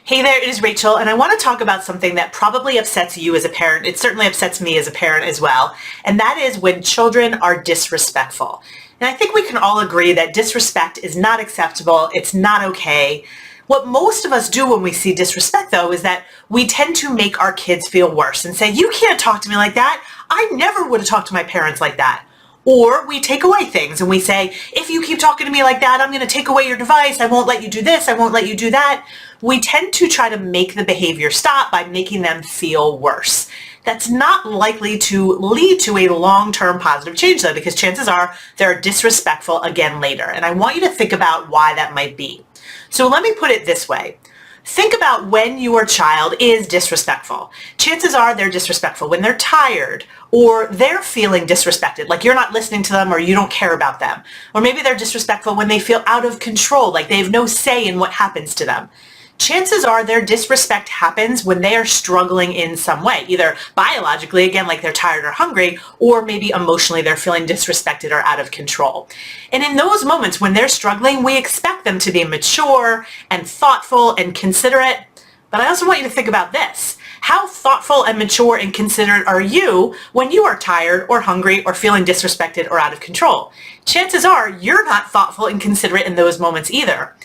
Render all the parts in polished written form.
Hey there, it is Rachel, and I want to talk about something that probably upsets you as a parent. It certainly upsets me as a parent as well, and that is when children are disrespectful. And I think we can all agree that disrespect is not acceptable. It's not okay. What most of us do when we see disrespect, though, is that we tend to make our kids feel worse and say, you can't talk to me like that. I never would have talked to my parents like that. Or we take away things and we say, if you keep talking to me like that, I'm going to take away your device. I won't let you do this. I won't let you do that. We tend to try to make the behavior stop by making them feel worse. That's not likely to lead to a long-term positive change, though, because chances are they're disrespectful again later. And I want you to think about why that might be. So let me put it this way. Think about when your child is disrespectful. Chances are they're disrespectful when they're tired or they're feeling disrespected, like you're not listening to them or you don't care about them. Or maybe they're disrespectful when they feel out of control, like they have no say in what happens to them. Chances are their disrespect happens when they are struggling in some way, either biologically, again, like they're tired or hungry, or maybe emotionally they're feeling disrespected or out of control. And in those moments when they're struggling, we expect them to be mature and thoughtful and considerate. But I also want you to think about this. How thoughtful and mature and considerate are you when you are tired or hungry or feeling disrespected or out of control? Chances are you're not thoughtful and considerate in those moments either.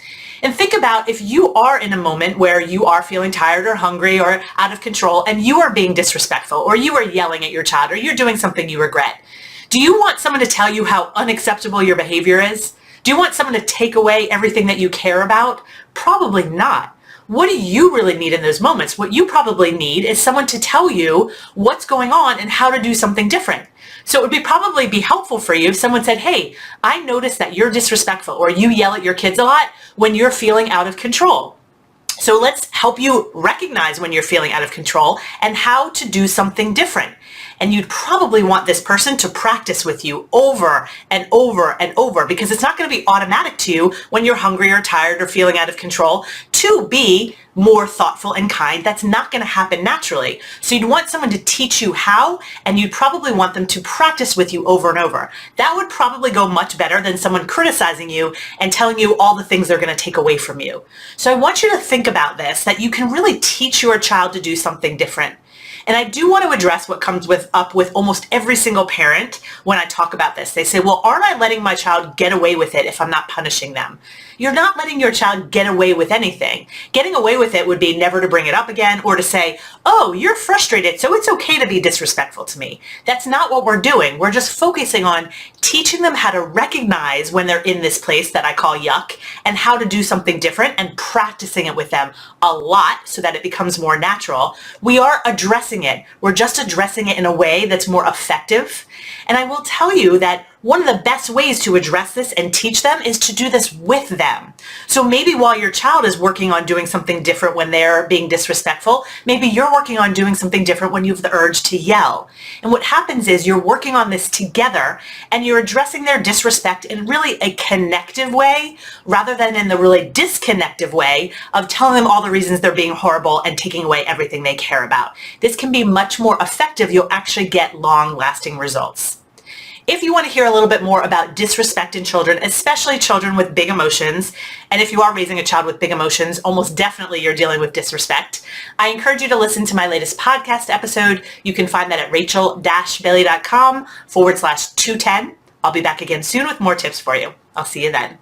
And think about if you are in a moment where you are feeling tired or hungry or out of control and you are being disrespectful or you are yelling at your child or you're doing something you regret. Do you want someone to tell you how unacceptable your behavior is? Do you want someone to take away everything that you care about? Probably not. What do you really need in those moments? What you probably need is someone to tell you what's going on and how to do something different. So it would probably be helpful for you if someone said, hey, I noticed that you're disrespectful or you yell at your kids a lot when you're feeling out of control. So let's help you recognize when you're feeling out of control and how to do something different. And you'd probably want this person to practice with you over and over and over, because it's not going to be automatic to you when you're hungry or tired or feeling out of control to be more thoughtful and kind. That's not going to happen naturally. So you'd want someone to teach you how, and you'd probably want them to practice with you over and over. That would probably go much better than someone criticizing you and telling you all the things they're going to take away from you. So I want you to think about this, that you can really teach your child to do something different. And I do want to address what comes up with almost every single parent when I talk about this. They say, well, aren't I letting my child get away with it if I'm not punishing them? You're not letting your child get away with anything. Getting away with it would be never to bring it up again or to say, oh, you're frustrated, so it's okay to be disrespectful to me. That's not what we're doing. We're just focusing on teaching them how to recognize when they're in this place that I call yuck and how to do something different and practicing it with them a lot so that it becomes more natural. We are addressing it. We're just addressing it in a way that's more effective. And I will tell you that one of the best ways to address this and teach them is to do this with them. So maybe while your child is working on doing something different when they're being disrespectful, maybe you're working on doing something different when you have the urge to yell. And what happens is you're working on this together and you're addressing their disrespect in really a connective way rather than in the really disconnective way of telling them all the reasons they're being horrible and taking away everything they care about. This can be much more effective. You'll actually get long-lasting results. If you want to hear a little bit more about disrespect in children, especially children with big emotions, and if you are raising a child with big emotions, almost definitely you're dealing with disrespect, I encourage you to listen to my latest podcast episode. You can find that at rachel-bailey.com/210. I'll be back again soon with more tips for you. I'll see you then.